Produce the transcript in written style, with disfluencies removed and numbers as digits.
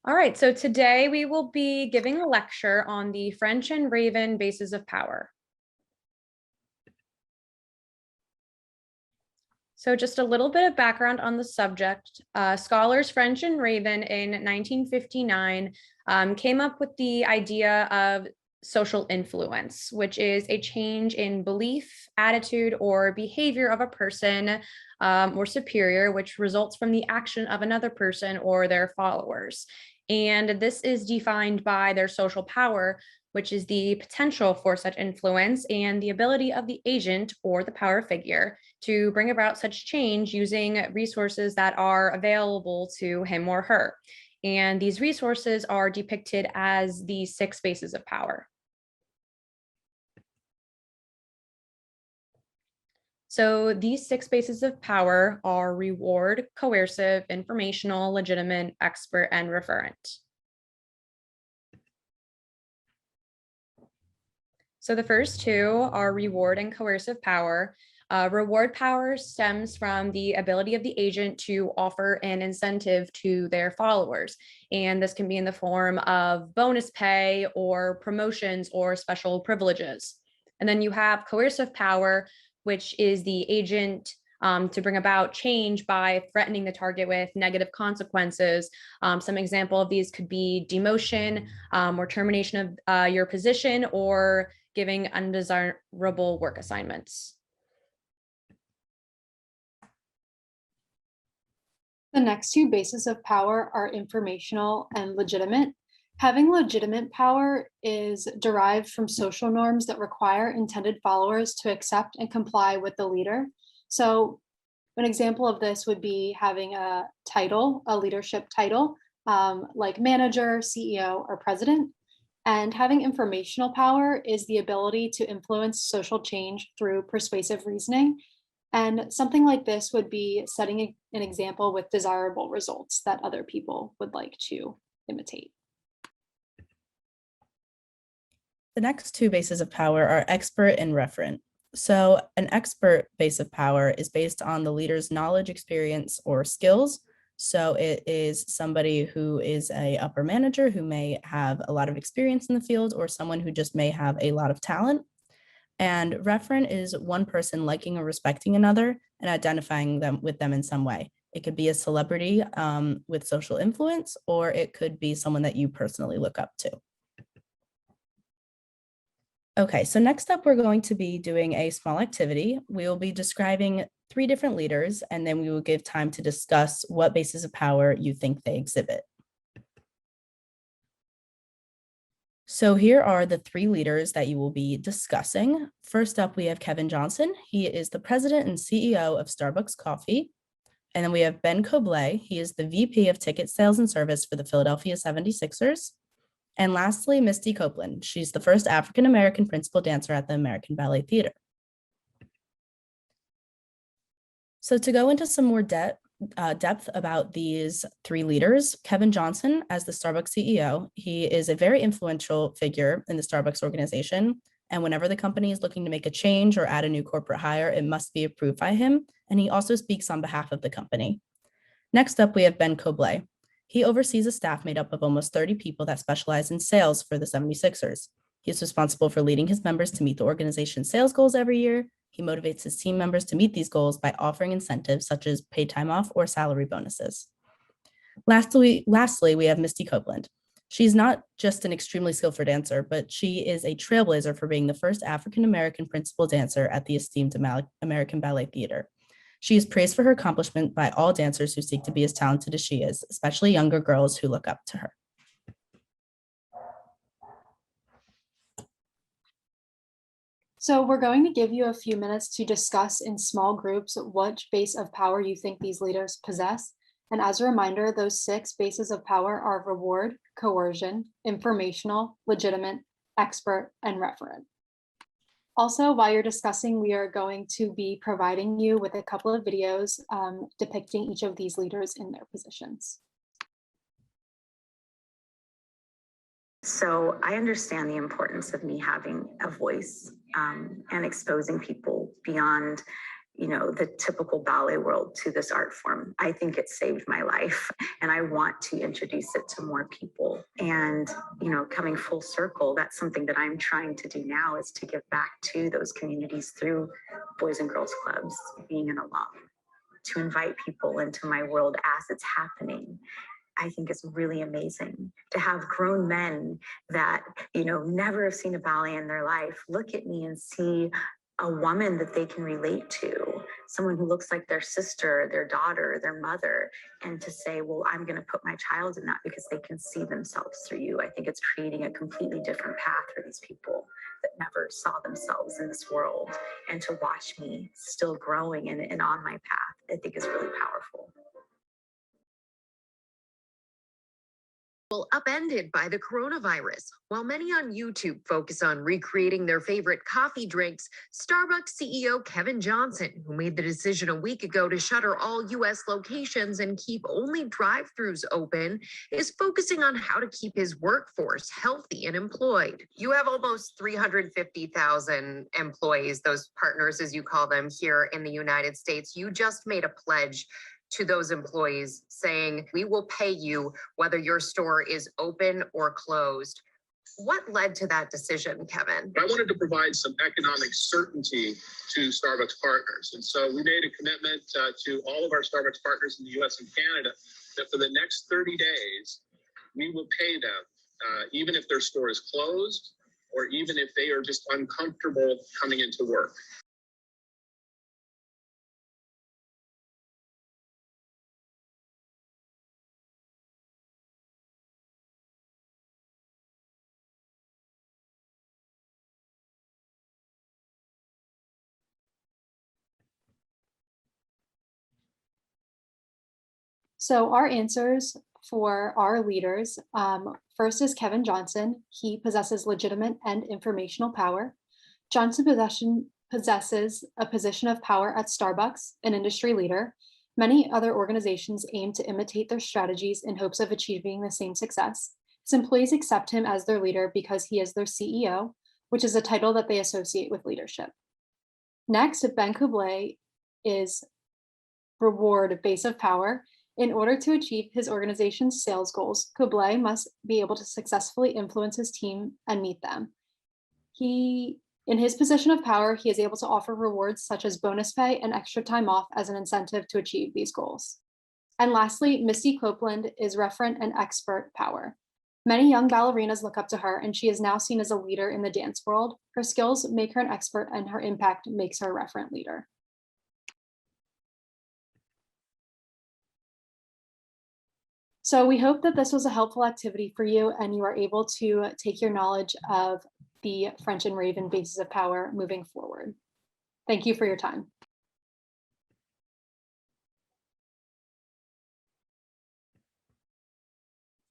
All right, so today we will be giving a lecture on the French and Raven bases of power. So just a little bit of background on the subject. Scholars French and Raven in 1959 came up with the idea of social influence, which is a change in belief, attitude, or behavior of a person or superior, which results from the action of another person or their followers. And this is defined by their social power, which is the potential for such influence and the ability of the agent or the power figure to bring about such change using resources that are available to him or her. And these resources are depicted as the 6 bases of power. So these 6 bases of power are reward, coercive, informational, legitimate, expert, and referent. So the first 2 are reward and coercive power. Reward power stems from the ability of the agent to offer an incentive to their followers. And this can be in the form of bonus pay or promotions or special privileges. And then you have coercive power, which is the agent to bring about change by threatening the target with negative consequences. Some example of these could be demotion or termination of your position or giving undesirable work assignments. The next 2 bases of power are informational and legitimate. Having legitimate power is derived from social norms that require intended followers to accept and comply with the leader. So an example of this would be having a title, a leadership title, like manager, CEO, or president. And having informational power is the ability to influence social change through persuasive reasoning. And something like this would be setting an example with desirable results that other people would like to imitate. The next 2 bases of power are expert and referent. So an expert base of power is based on the leader's knowledge, experience, or skills. So it is somebody who is a upper manager who may have a lot of experience in the field or someone who just may have a lot of talent. And referent is one person liking or respecting another and identifying them with them in some way. It could be a celebrity with social influence, or it could be someone that you personally look up to. Okay, so next up, we're going to be doing a small activity. We will be describing 3 different leaders, and then we will give time to discuss what bases of power you think they exhibit. So here are the 3 leaders that you will be discussing. First up, we have Kevin Johnson. He is the president and CEO of Starbucks Coffee. And then we have Ben Koblé. He is the VP of Ticket Sales and Service for the Philadelphia 76ers. And lastly, Misty Copeland. She's the first African-American principal dancer at the American Ballet Theater. So to go into some more depth about these 3 leaders, Kevin Johnson, as the Starbucks CEO, he is a very influential figure in the Starbucks organization. And whenever the company is looking to make a change or add a new corporate hire, it must be approved by him. And he also speaks on behalf of the company. Next up, we have Ben Koblé. He oversees a staff made up of almost 30 people that specialize in sales for the 76ers. He is responsible for leading his members to meet the organization's sales goals every year. He motivates his team members to meet these goals by offering incentives such as paid time off or salary bonuses. Lastly, we have Misty Copeland. She's not just an extremely skillful dancer, but she is a trailblazer for being the first African-American principal dancer at the esteemed American Ballet Theater. She is praised for her accomplishment by all dancers who seek to be as talented as she is, especially younger girls who look up to her. So we're going to give you a few minutes to discuss in small groups which base of power you think these leaders possess. And as a reminder, those 6 bases of power are reward, coercion, informational, legitimate, expert, and referent. Also, while you're discussing, we are going to be providing you with a couple of videos depicting each of these leaders in their positions. So I understand the importance of me having a voice and exposing people beyond the typical ballet world to this art form. I think it saved my life, and I want to introduce it to more people. And, coming full circle, that's something that I'm trying to do now, is to give back to those communities through Boys and Girls Clubs, being an alum, to invite people into my world as it's happening. I think it's really amazing to have grown men that, never have seen a ballet in their life look at me and see a woman that they can relate to, someone who looks like their sister, their daughter, their mother, and to say, well, I'm going to put my child in that because they can see themselves through you. I think it's creating a completely different path for these people that never saw themselves in this world. And to watch me still growing and on my path, I think is really powerful. Upended by the coronavirus. While many on YouTube focus on recreating their favorite coffee drinks, Starbucks CEO Kevin Johnson, who made the decision a week ago to shutter all U.S. locations and keep only drive-thrus open, is focusing on how to keep his workforce healthy and employed. You have almost 350,000 employees, those partners as you call them, here in the United States. You just made a pledge to those employees saying, we will pay you whether your store is open or closed. What led to that decision, Kevin? I wanted to provide some economic certainty to Starbucks partners. And so we made a commitment to all of our Starbucks partners in the US and Canada that for the next 30 days, we will pay them, even if their store is closed or even if they are just uncomfortable coming into work. So our answers for our leaders, first is Kevin Johnson. He possesses legitimate and informational power. Johnson possesses a position of power at Starbucks, an industry leader. Many other organizations aim to imitate their strategies in hopes of achieving the same success. His employees accept him as their leader because he is their CEO, which is a title that they associate with leadership. Next, Ben Kublé is reward base of power. In order to achieve his organization's sales goals, Kublé must be able to successfully influence his team and meet them. In his position of power, he is able to offer rewards such as bonus pay and extra time off as an incentive to achieve these goals. And lastly, Misty Copeland is referent and expert power. Many young ballerinas look up to her, and she is now seen as a leader in the dance world. Her skills make her an expert, and her impact makes her a referent leader. So we hope that this was a helpful activity for you and you are able to take your knowledge of the French and Raven bases of power moving forward. Thank you for your time.